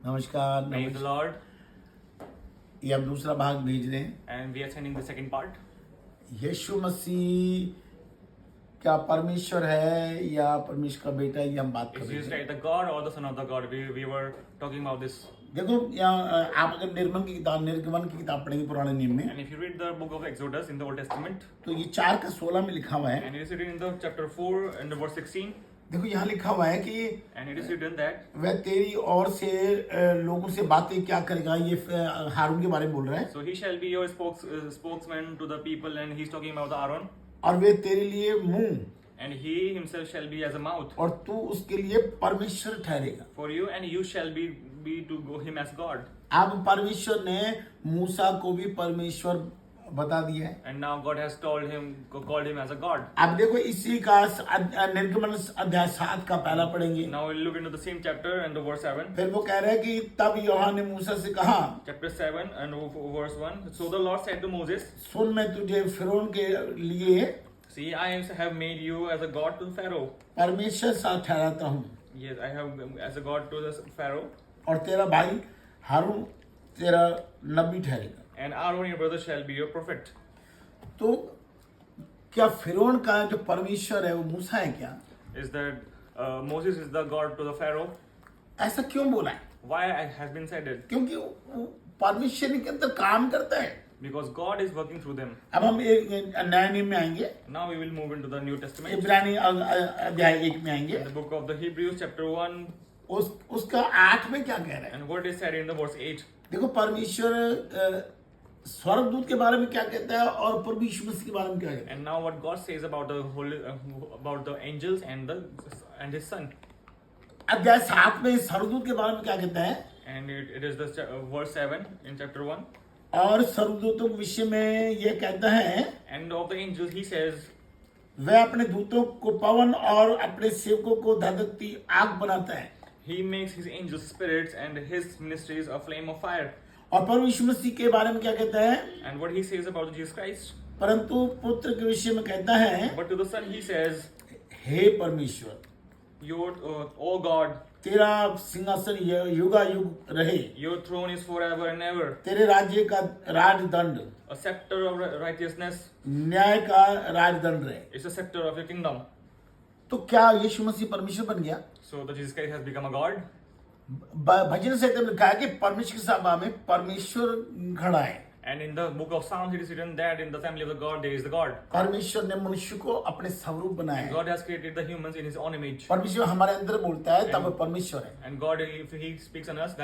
नमस्कार Praise the Lord, ये हम दूसरा भाग भेज रहे हैं। and we are sending the second part. यीशु मसीह क्या परमेश्वर है या परमेश्वर का बेटा है, ये हम बात कर Is रहे Jesus हैं। Christ the God or the Son of the God? We were talking about this. देखो यहाँ आप अगर निर्गमन की किताब पढ़ेंगे पुराने नियम में, And if you read the book of Exodus in the Old Testament, तो ये 4:16 में लिखा हुआ है। and it is written in the chapter 4 and the verse 16, देखो यहाँ लिखा हुआ है कि and it is written that वह तेरी ओर से लोगों से बातें क्या करेगा, ये हारून के बारे में बोल रहा है। so he shall be your spokesman to the people, and he's talking about the Aaron, और वे तेरे लिए मुंह and he himself shall be as a mouth और तू उसके लिए परमेश्वर ठहरेगा। for you, and you shall be to go him as God. अब परमेश्वर ने मूसा को भी परमेश्वर बता दिया है। And now God has called him as a God. अब देखो इसी का निर्गमन अध्याय 7 का पहला पढ़ेंगे। Now we'll look into the same chapter and the verse 7. फिर वो कह रहा है कि तब यूहन्ना ने मूसा से कहा, Chapter 7 and verse 1. So the Lord said to Moses, सुन मैं तुझे फिरौन के लिए see, I have made you as a god to Pharaoh. परमेश्वर सा ठहराता हूँ, Yes, I have as a god to the Pharaoh. और तेरा भाई हारून तेरा नबी ठहरेगा। And Aaron your brother shall be your prophet. तो क्या फिरौन का जो परमेश्वर है वो मूसा है क्या? Is that Moses is the god to the Pharaoh? ऐसा क्यों बोला है? Why has been said it? क्योंकि वो परमेश्वर के अंदर काम करता है। Because God is working through them. अब हम एक नए नियम में आएंगे, Now we will move into the New Testament. इब्रानी अध्याय 1 में आएंगे। The book of the Hebrews chapter 1, उसका 8 में क्या कह रहा है? and what is said in the verse 8. देखो परमेश्वर स्वर्गदूत के बारे में क्या कहता है और प्रभु यीशु मसीह के बारे में क्या कहता है। And now what God says about the holy, about the angels and his son. अध्याय 7 में स्वर्गदूत के बारे में क्या कहता है? And it is the verse 7 in chapter 1. और स्वर्गदूतों के विषय में ये कहता है, And of the angels he says, वह अपने दूतों को पवन और अपने सेवकों को धधकती आग बनाता है। he makes his angels spirits and his ministries a flame of fire. और प्रभु यीशु मसीह के बारे में क्या कहता है? And what he says about Jesus Christ. परंतु पुत्र के विषय में कहता है, But to the son he says, हे परमेश्वर, your O God, तेरा सिंहासन युगायुग रहे, your throne is forever and ever. तेरे राज्य का राजदंड, A scepter of righteousness न्याय का राजदंड रहे। is a scepter of your kingdom. तो क्या यीशु मसीह परमेश्वर बन गया? So the Jesus Christ has become a God. भजन संहिता में लिखा है कि परमेश्वर की सभा में परमेश्वर खड़ा है। And in the book of Psalms it is written that in the family of the God there is the God. परमेश्वर ने मनुष्य को अपने स्वरूप बनाया है। God has created the humans in his own image. परमेश्वर हमारे अंदर बोलता है तब वो परमेश्वर है। And God, if he speaks on us, that